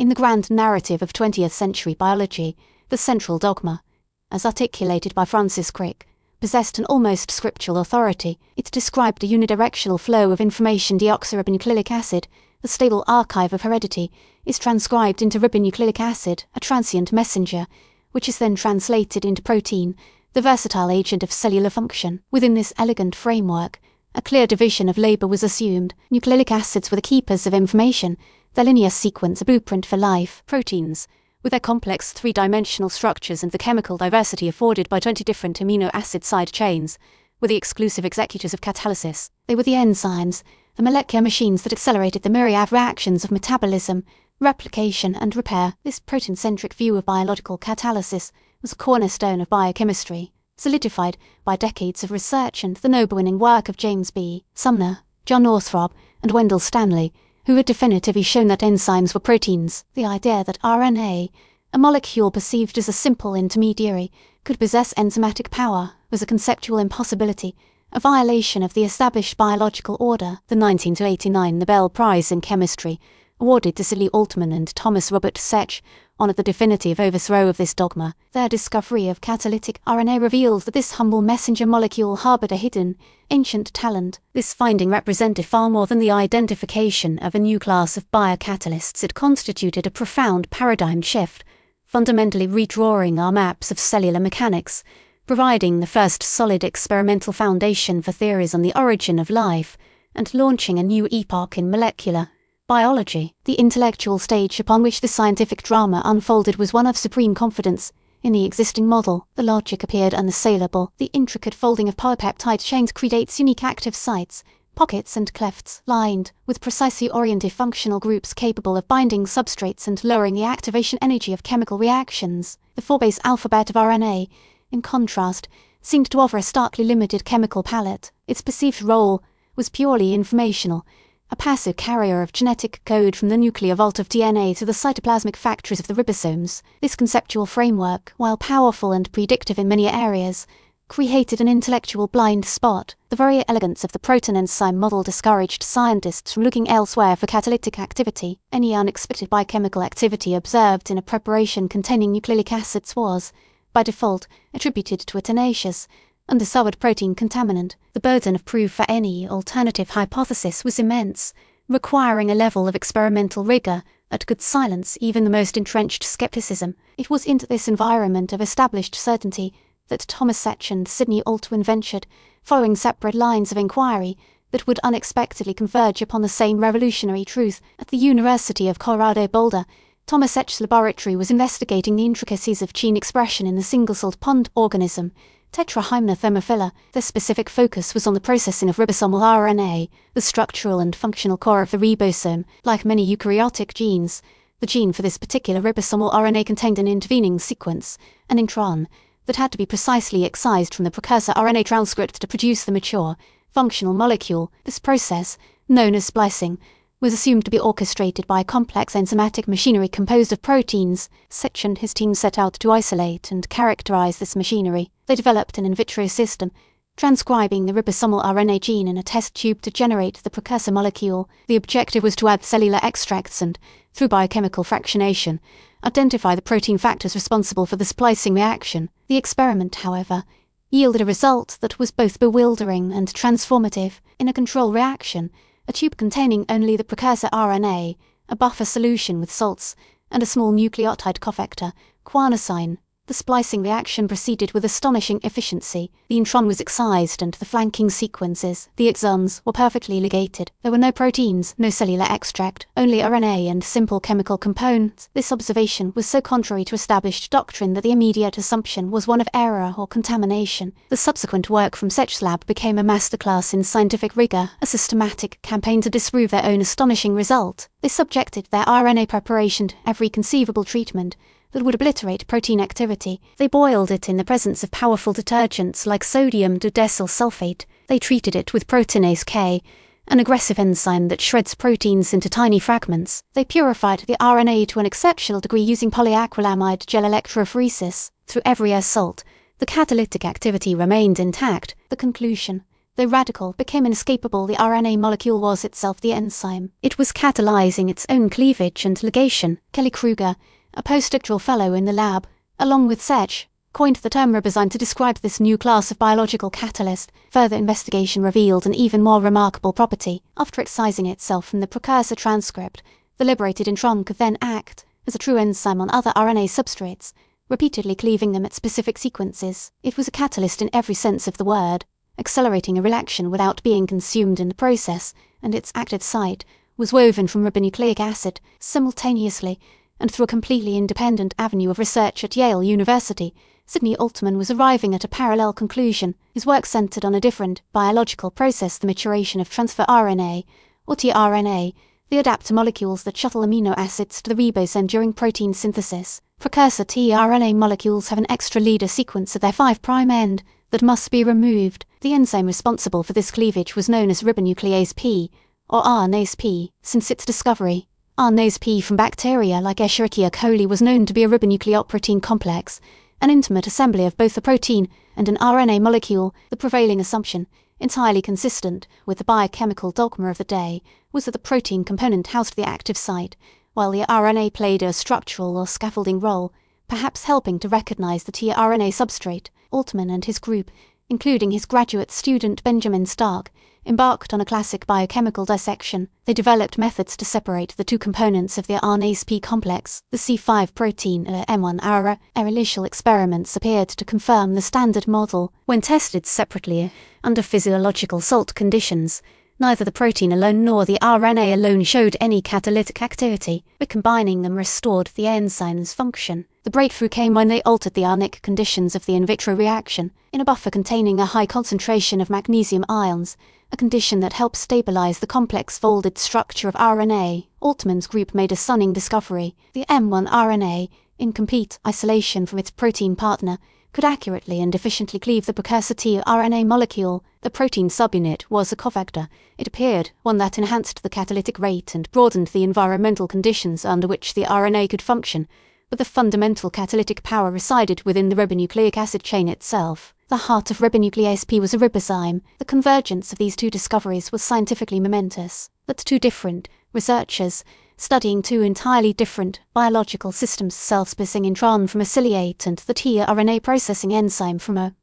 In the grand narrative of 20th century biology, the central dogma, as articulated by Francis Crick, possessed an almost scriptural authority. It described a unidirectional flow of information. Deoxyribonucleic acid, the stable archive of heredity, is transcribed into ribonucleic acid, a transient messenger, which is then translated into protein, the versatile agent of cellular function. Within this elegant framework, a clear division of labour was assumed. Nucleic acids were the keepers of information, their linear sequence a blueprint for life. Proteins, with their complex three-dimensional structures and the chemical diversity afforded by 20 different amino acid side chains, were the exclusive executors of catalysis. They were the enzymes, the molecular machines that accelerated the myriad reactions of metabolism, replication and repair. This protein-centric view of biological catalysis was a cornerstone of biochemistry, solidified by decades of research and the Nobel-winning work of James B. Sumner, John Northrop, and Wendell Stanley, who had definitively shown that enzymes were proteins. The idea that RNA, a molecule perceived as a simple intermediary, could possess enzymatic power was a conceptual impossibility, a violation of the established biological order. The 1989 Nobel Prize in Chemistry, awarded to Sidney Altman and Thomas Robert Cech, honoured the definitive overthrow of this dogma. Their discovery of catalytic RNA revealed that this humble messenger molecule harboured a hidden, ancient talent. This finding represented far more than the identification of a new class of biocatalysts. It constituted a profound paradigm shift, fundamentally redrawing our maps of cellular mechanics, providing the first solid experimental foundation for theories on the origin of life, and launching a new epoch in molecular biology. The intellectual stage upon which the scientific drama unfolded was one of supreme confidence in the existing model. The logic appeared unassailable. The intricate folding of polypeptide chains creates unique active sites, pockets and clefts, lined with precisely oriented functional groups capable of binding substrates and lowering the activation energy of chemical reactions. The four-base alphabet of RNA, in contrast, seemed to offer a starkly limited chemical palette. Its perceived role was purely informational, a passive carrier of genetic code from the nuclear vault of DNA to the cytoplasmic factories of the ribosomes. This conceptual framework, while powerful and predictive in many areas, created an intellectual blind spot. The very elegance of the protein enzyme model discouraged scientists from looking elsewhere for catalytic activity. Any unexpected biochemical activity observed in a preparation containing nucleic acids was, by default, attributed to a tenacious, undiscovered protein contaminant. The burden of proof for any alternative hypothesis was immense, requiring a level of experimental rigor that could silence even the most entrenched skepticism. It was into this environment of established certainty that Thomas Cech and Sidney Altman ventured, following separate lines of inquiry that would unexpectedly converge upon the same revolutionary truth. At the University of Colorado Boulder, Thomas Cech's laboratory was investigating the intricacies of gene expression in the single-celled pond organism, Tetrahymena thermophila. Their specific focus was on the processing of ribosomal RNA, the structural and functional core of the ribosome. Like many eukaryotic genes, the gene for this particular ribosomal RNA contained an intervening sequence, an intron, that had to be precisely excised from the precursor RNA transcript to produce the mature, functional molecule. This process, known as splicing, was assumed to be orchestrated by a complex enzymatic machinery composed of proteins. Cech and his team set out to isolate and characterize this machinery. They developed an in vitro system, transcribing the ribosomal RNA gene in a test tube to generate the precursor molecule. The objective was to add cellular extracts and, through biochemical fractionation, identify the protein factors responsible for the splicing reaction. The experiment, however, yielded a result that was both bewildering and transformative. In a control reaction, a tube containing only the precursor RNA, a buffer solution with salts, and a small nucleotide cofactor, guanosine, the splicing reaction proceeded with astonishing efficiency. The intron was excised and the flanking sequences, the exons, were perfectly ligated. There were no proteins, no cellular extract, only RNA and simple chemical components. This observation was so contrary to established doctrine that the immediate assumption was one of error or contamination. The subsequent work from Cech's lab became a masterclass in scientific rigor, a systematic campaign to disprove their own astonishing result. They subjected their RNA preparation to every conceivable treatment that would obliterate protein activity. They boiled it in the presence of powerful detergents like sodium dodecyl sulfate. They treated it with proteinase K, an aggressive enzyme that shreds proteins into tiny fragments. They purified the RNA to an exceptional degree using polyacrylamide gel electrophoresis. Through every assault, the catalytic activity remained intact. The conclusion: Though radical became inescapable, the RNA molecule was itself the enzyme. It was catalyzing its own cleavage and ligation. Kelly Kruger, a postdoctoral fellow in the lab, along with Cech, coined the term ribozyme to describe this new class of biological catalyst. Further investigation revealed an even more remarkable property. After excising itself from the precursor transcript, the liberated intron could then act as a true enzyme on other RNA substrates, repeatedly cleaving them at specific sequences. It was a catalyst in every sense of the word, accelerating a reaction without being consumed in the process, and its active site was woven from ribonucleic acid simultaneously and through a completely independent avenue of research at Yale University. Sidney Altman was arriving at a parallel conclusion. His work centered on a different biological process, the maturation of transfer RNA, or tRNA, the adapter molecules that shuttle amino acids to the ribosome during protein synthesis. Precursor tRNA molecules have an extra leader sequence at their 5' end that must be removed. The enzyme responsible for this cleavage was known as ribonuclease P, or RNase P, since its discovery. RNase P from bacteria like Escherichia coli was known to be a ribonucleoprotein complex, an intimate assembly of both a protein and an RNA molecule. The prevailing assumption, entirely consistent with the biochemical dogma of the day, was that the protein component housed the active site, while the RNA played a structural or scaffolding role, perhaps helping to recognize the tRNA substrate. Altman and his group, including his graduate student Benjamin Stark, embarked on a classic biochemical dissection. They developed methods to separate the two components of the RNase P complex, the C5 protein and M1-ARA. Their initial experiments appeared to confirm the standard model. When tested separately under physiological salt conditions, neither the protein alone nor the RNA alone showed any catalytic activity, but combining them restored the enzyme's function. The breakthrough came when they altered the aonic conditions of the in vitro reaction in a buffer containing a high concentration of magnesium ions, a condition that helps stabilize the complex folded structure of RNA. Altman's group made a stunning discovery. The M1 RNA, in complete isolation from its protein partner, could accurately and efficiently cleave the precursor tRNA molecule. The protein subunit was a cofactor. It appeared one that enhanced the catalytic rate and broadened the environmental conditions under which the RNA could function, but the fundamental catalytic power resided within the ribonucleic acid chain itself. The heart of ribonuclease P was a ribozyme. The convergence of these two discoveries was scientifically momentous. That two different researchers, studying two entirely different biological systems, self-splitting intron from a ciliate and the tRNA processing enzyme from a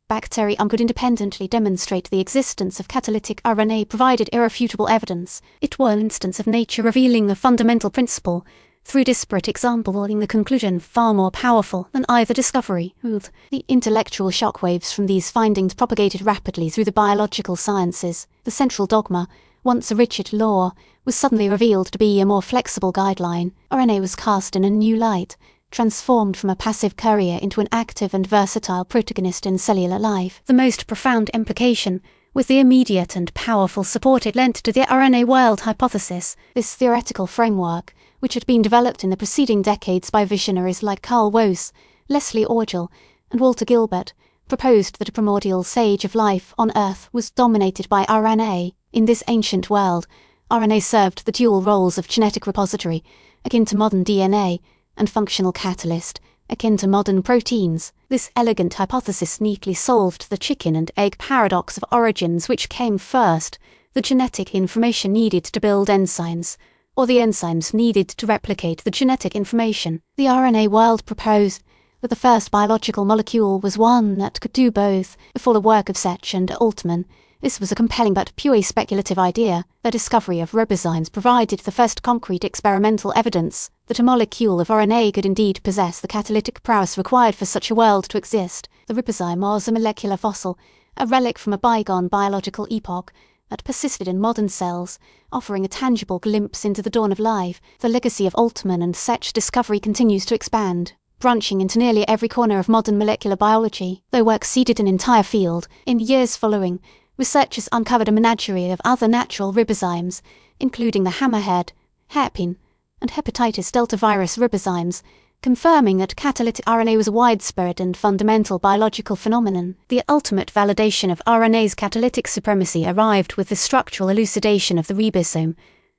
bacterium, could independently demonstrate the existence of catalytic RNA provided irrefutable evidence. It was an instance of nature revealing the fundamental principle through disparate exampling the conclusion far more powerful than either discovery. The intellectual shockwaves from these findings propagated rapidly through the biological sciences. The central dogma, once a rigid law, was suddenly revealed to be a more flexible guideline. RNA was cast in a new light, transformed from a passive courier into an active and versatile protagonist in cellular life. The most profound implication was the immediate and powerful support it lent to the RNA world hypothesis. This theoretical framework, which had been developed in the preceding decades by visionaries like Carl Woese, Leslie Orgel, and Walter Gilbert, proposed that a primordial stage of life on Earth was dominated by RNA. In this ancient world, RNA served the dual roles of genetic repository, akin to modern DNA, and functional catalyst, akin to modern proteins. This elegant hypothesis neatly solved the chicken and egg paradox of origins. Which came first, the genetic information needed to build enzymes, or the enzymes needed to replicate the genetic information? The RNA world proposed that the first biological molecule was one that could do both. Before the work of Cech and Altman, this was a compelling but purely speculative idea. The discovery of ribozymes provided the first concrete experimental evidence that a molecule of RNA could indeed possess the catalytic prowess required for such a world to exist. The ribozyme was a molecular fossil, a relic from a bygone biological epoch that persisted in modern cells, offering a tangible glimpse into the dawn of life. The legacy of Altman and Cech's discovery continues to expand, branching into nearly every corner of modern molecular biology. Though work seeded an entire field, in years following, researchers uncovered a menagerie of other natural ribozymes, including the hammerhead, hairpin, and hepatitis delta virus ribozymes, confirming that catalytic RNA was a widespread and fundamental biological phenomenon. The ultimate validation of RNA's catalytic supremacy arrived with the structural elucidation of the ribosome,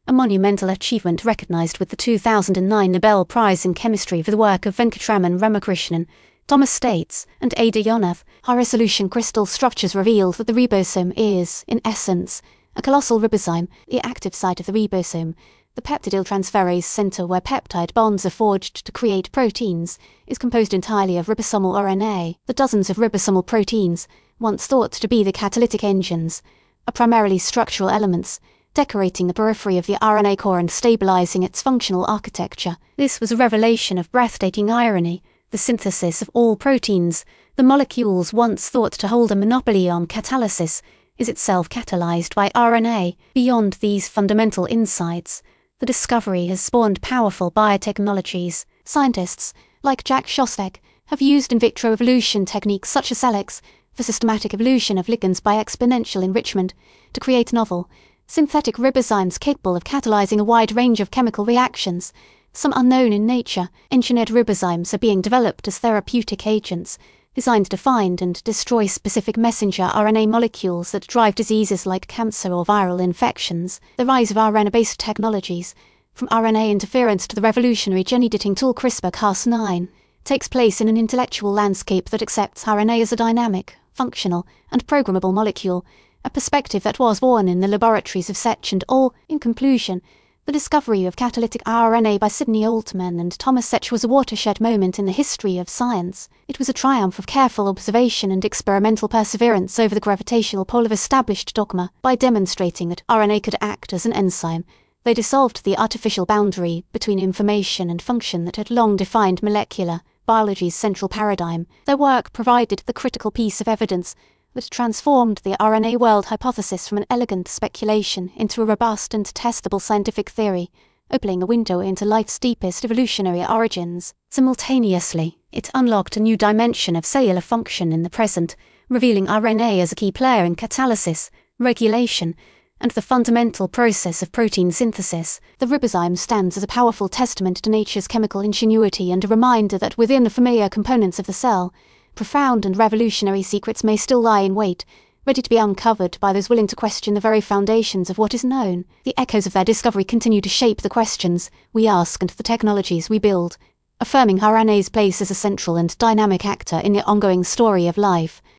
a monumental achievement recognized with the 2009 Nobel Prize in Chemistry for the work of Venkatraman Ramakrishnan Thomas states, and Ada Yonath, high-resolution crystal structures revealed that the ribosome is, in essence, a colossal ribozyme, the active site of the ribosome. The peptidyltransferase center where peptide bonds are forged to create proteins is composed entirely of ribosomal RNA. The dozens of ribosomal proteins, once thought to be the catalytic engines, are primarily structural elements, decorating the periphery of the RNA core and stabilizing its functional architecture. This was a revelation of breathtaking irony. The synthesis of all proteins, the molecules once thought to hold a monopoly on catalysis, is itself catalyzed by RNA. Beyond these fundamental insights, the discovery has spawned powerful biotechnologies. Scientists, like Jack Szostak, have used in vitro evolution techniques such as Cech for systematic evolution of ligands by exponential enrichment to create novel, synthetic ribozymes capable of catalyzing a wide range of chemical reactions. Some unknown in nature, engineered ribozymes are being developed as therapeutic agents, designed to find and destroy specific messenger RNA molecules that drive diseases like cancer or viral infections. The rise of RNA-based technologies, from RNA interference to the revolutionary gene editing tool CRISPR-Cas9, takes place in an intellectual landscape that accepts RNA as a dynamic, functional, and programmable molecule, a perspective that was born in the laboratories of Cech and all. In conclusion, the discovery of catalytic RNA by Sidney Altman and Thomas Cech was a watershed moment in the history of science. It was a triumph of careful observation and experimental perseverance over the gravitational pull of established dogma. By demonstrating that RNA could act as an enzyme, they dissolved the artificial boundary between information and function that had long defined molecular biology's central paradigm. Their work provided the critical piece of evidence that transformed the RNA world hypothesis from an elegant speculation into a robust and testable scientific theory, opening a window into life's deepest evolutionary origins. Simultaneously, it unlocked a new dimension of cellular function in the present, revealing RNA as a key player in catalysis, regulation, and the fundamental process of protein synthesis. The ribozyme stands as a powerful testament to nature's chemical ingenuity and a reminder that within the familiar components of the cell, profound and revolutionary secrets may still lie in wait, ready to be uncovered by those willing to question the very foundations of what is known. The echoes of their discovery continue to shape the questions we ask and the technologies we build, affirming RNA's place as a central and dynamic actor in the ongoing story of life.